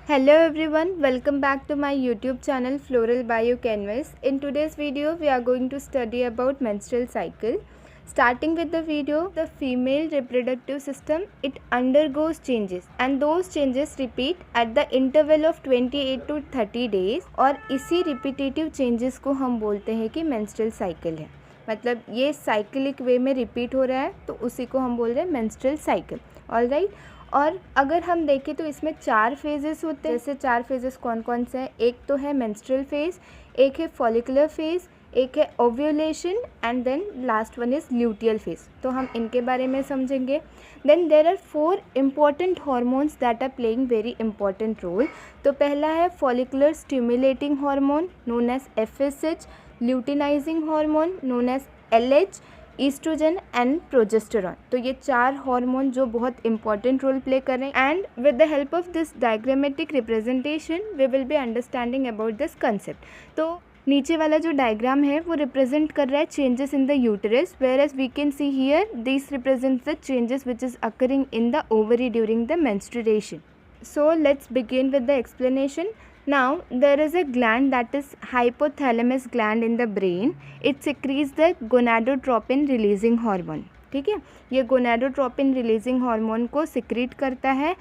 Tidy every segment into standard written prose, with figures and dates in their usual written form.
Hello everyone, welcome back to my YouTube channel Floral Bio Canvas. In today's video, we are going to study about menstrual cycle. Starting with the video, the female reproductive system, it undergoes changes and those changes repeat at the interval of 28 to 30 days और इसी repetitive changes को हम बोलते हैं कि menstrual cycle है. मतलब ये साइक्लिक वे में रिपीट हो रहा है तो उसी को हम बोल रहे हैं मेंस्ट्रुअल साइकिल. ऑलराइट. और अगर हम देखें तो इसमें 4 फेजेस होते हैं. जैसे 4 फेजेस कौन कौन से हैं? एक तो है मेंस्ट्रुअल फेज, एक है फॉलिकुलर फेज, एक है ovulation and then last one is luteal phase. तो हम इनके बारे में समझेंगे. Then there are 4 important hormones that are playing very important role. तो पहला है follicular stimulating hormone known as FSH, luteinising hormone known as LH, oestrogen and progesterone. तो ये 4 हार्मोन जो बहुत इंपॉर्टेंट रोल प्ले कर रहे हैं. And with the help of this diagrammatic representation we will be understanding about this concept. तो नीचे वाला जो डायग्राम है वो रिप्रेजेंट कर रहा है changes in the uterus, whereas we can see here this represents the changes which is occurring in the ovary during the menstruation. So let's begin with the explanation. Now there is a gland that is hypothalamus gland in the brain. It secretes the gonadotropin releasing hormone. ठीक है, ये gonadotropin releasing hormone को secrete करता है.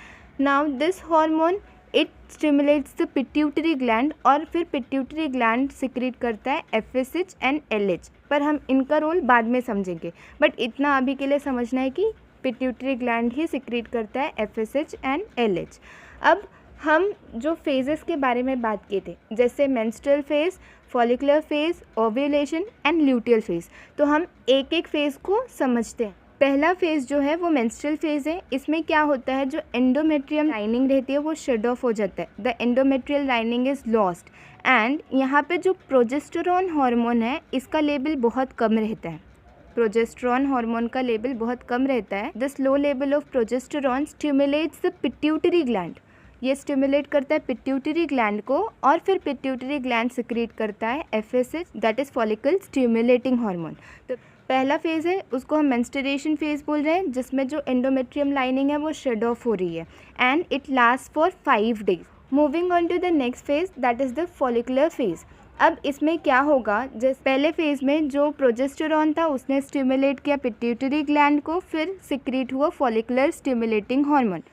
Now this hormone it stimulates the pituitary gland और फिर pituitary gland secrete करता है FSH and LH. पर हम इनका रोल बाद में समझेंगे, बट इतना अभी के लिए समझना है कि पिट्यूटरी ग्लैंड ही सिक्रीट करता है FSH एंड LH. अब हम जो फेजेस के बारे में बात किए थे, जैसे menstrual phase, follicular phase, ovulation and luteal phase, तो हम एक एक फेज को समझते हैं. पहला फेज जो है वो मेंस्ट्रुअल फेज है. इसमें क्या होता है, जो एंडोमेट्रियम लाइनिंग रहती है वो शेड ऑफ हो जाता है. The endometrial lining is lost and यहाँ पे जो प्रोजेस्टेरॉन हार्मोन है इसका लेवल बहुत कम रहता है. प्रोजेस्टेरॉन हार्मोन का लेवल बहुत कम रहता है. This low level of progesterone stimulates the pituitary gland. ये स्टिमुलेट करता है पिट्यूटरी ग्लैंड को और फिर पिट्यूटरी ग्लैंड सिक्रीट करता है FSH that is follicle stimulating hormone. तो पहला फेज़ है उसको हम मेंस्ट्रुएशन फेज़ बोल रहे हैं, जिसमें जो एंडोमेट्रियम लाइनिंग है वो शेड ऑफ हो रही है and it last for 5 days. Moving on to the next phase that is the follicular phase. अब इसमें क्या होगा, जैसे पहले फेज़ में जो प्रोजेस्टेरॉन था उसने स्टिमुलेट किया पिट्यूटरी ग्लैंड को, फिर सिक्रीट हुआ follicular stimulating hormone.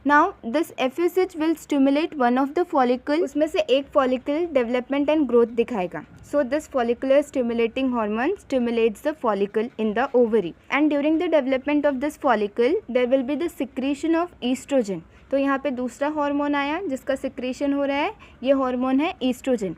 Now this FSH will stimulate one of the follicle, उसमें से एक फॉलिकल डेवलपमेंट एंड ग्रोथ दिखाएगा. So this follicular stimulating hormone stimulates the follicle in the ovary and during the development of this follicle there will be the secretion of estrogen. तो यहाँ पे दूसरा hormone आया जिसका सिक्रीशन हो रहा है, ये हार्मोन है ईस्ट्रोजन.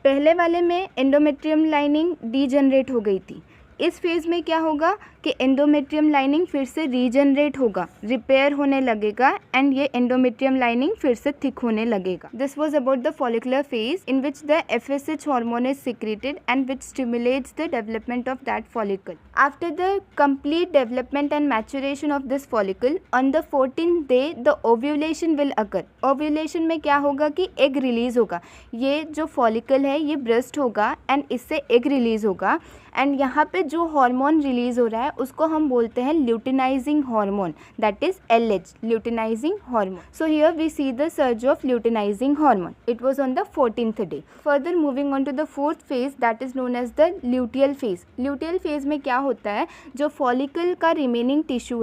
पहले वाले में एंडोमेट्रियम लाइनिंग डीजनरेट हो गई थी. इस फेज़ में क्या होगा कि एंडोमेट्रियम लाइनिंग फिर से रीजनरेट होगा, रिपेयर होने लगेगा एंड ये एंडोमेट्रियम लाइनिंग फिर से थिक होने लगेगा. This was about the follicular phase in which the FSH hormone is secreted and which stimulates the development of that follicle. After the complete development and maturation of this follicle on the 14th day the ovulation will occur. Ovulation में क्या होगा कि egg release होगा. ये जो follicle है ये breast होगा एंड इससे एग रिलीज होगा एंड यहाँ पे जो हार्मोन रिलीज हो रहा है उसको हम बोलते हैं luteinizing hormone that is LH, luteinizing hormone. So here we see the surge of luteinizing hormone. It was on the 14th day. Further moving on to the 4th phase that is known as the luteal phase. Luteal phase में क्या होता है, जो follicle का remaining tissue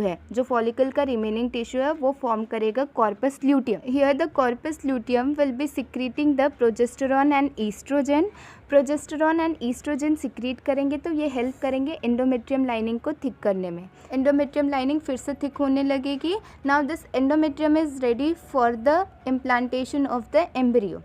है, वो form करेगा corpus luteum. Here the corpus luteum will be secreting the progesterone and estrogen. Progesterone and estrogen secrete करेंगे तो ये हेल्प करेंगे एंडोमेट्रियम लाइनिंग को थिक करने में. एंडोमेट्रियम लाइनिंग फिर से थिक होने लगेगी. Now this endometrium is ready for the implantation of the embryo.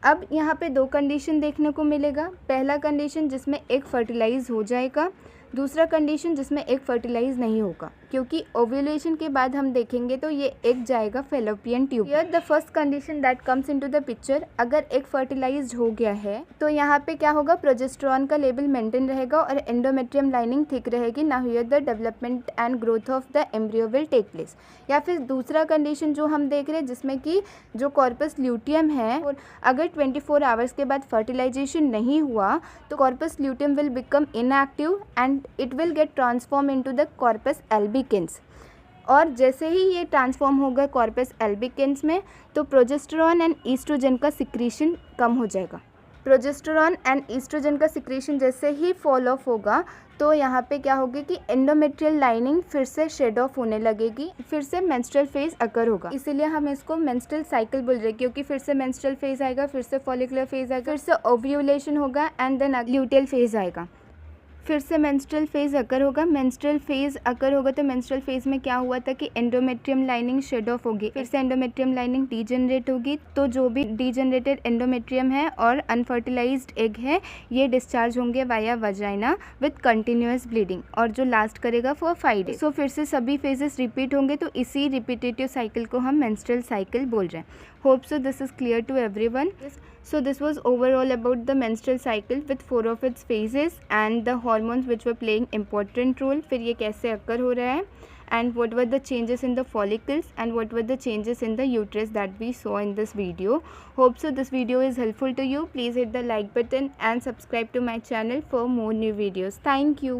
अब यहाँ पे 2 कंडीशन देखने को मिलेगा. पहला कंडीशन जिसमें एक फर्टिलाइज हो जाएगा, दूसरा कंडीशन जिसमें एक फर्टिलाइज नहीं होगा, क्योंकि ओव्यूलेशन के बाद हम देखेंगे तो ये एक जाएगा fallopian tube. Here the first condition that comes into the picture, अगर एक फर्टिलाइज हो गया है तो यहाँ पे क्या होगा, प्रोजेस्टेरॉन का लेवल मेंटेन रहेगा और एंडोमेट्रियम लाइनिंग थिक रहेगी. Now here the development and growth of the embryo will take place. या फिर दूसरा कंडीशन जो हम देख रहे हैं जिसमें कि जो कॉर्पस ल्यूटियम है, और अगर 24 आवर्स के बाद फर्टिलाइजेशन नहीं हुआ तो corpus luteum will become inactive and it will get transformed into the corpus albicans. और जैसे ही ये ट्रांसफॉर्म होगा कॉर्पस एल्बिकेंस में तो प्रोजेस्टेरॉन एंड ईस्ट्रोजन का सिक्रीशन कम हो जाएगा। प्रोजेस्टेरॉन एंड ईस्ट्रोजन का सिक्रीशन जैसे ही फॉल ऑफ होगा तो यहाँ पे क्या होगी कि एंडोमेट्रियल लाइनिंग फिर से शेड ऑफ होने लगेगी, फिर से मेंस्ट्रुअल फेज अकर होगा। इसीलिए हम इसको मेंस्ट्रुअल साइकिल बोल रहे हैं, क्योंकि फिर से मेंस्ट्रुअल फेज आएगा, फिर से फॉलिकुलर फेज आएगा, फिर से ओव्यूलेशन होगा एंड देन ल्यूटेल फेज आएगा, फिर से मेंस्ट्रुअल फेज अकर होगा। मेंस्ट्रुअल फेज अकर होगा तो मेंस्ट्रुअल फेज में क्या हुआ था कि एंडोमेट्रियम लाइनिंग शेड ऑफ होगी, फिर से एंडोमेट्रियम लाइनिंग डीजनरेट होगी। तो जो भी डीजनरेटेड एंडोमेट्रियम है और अनफर्टिलाइज्ड एग है ये डिस्चार्ज होंगे via vagina with continuous bleeding, और जो लास्ट करेगा फॉर 5 डेज। सो फिर से सभी फेजेस रिपीट होंगे, तो इसी रिपीटेटिव साइकिल को हम मेंस्ट्रुअल साइकिल बोल रहे हैं। Hope so this is clear to everyone. So this was overall about the menstrual cycle with 4 of its phases and the hormones which were playing important role. फिर ये कैसे occur हो रहा है and what were the changes in the follicles and what were the changes in the uterus that we saw in this video. Hope so this video is helpful to you. Please hit the like button and subscribe to my channel for more new videos. Thank you.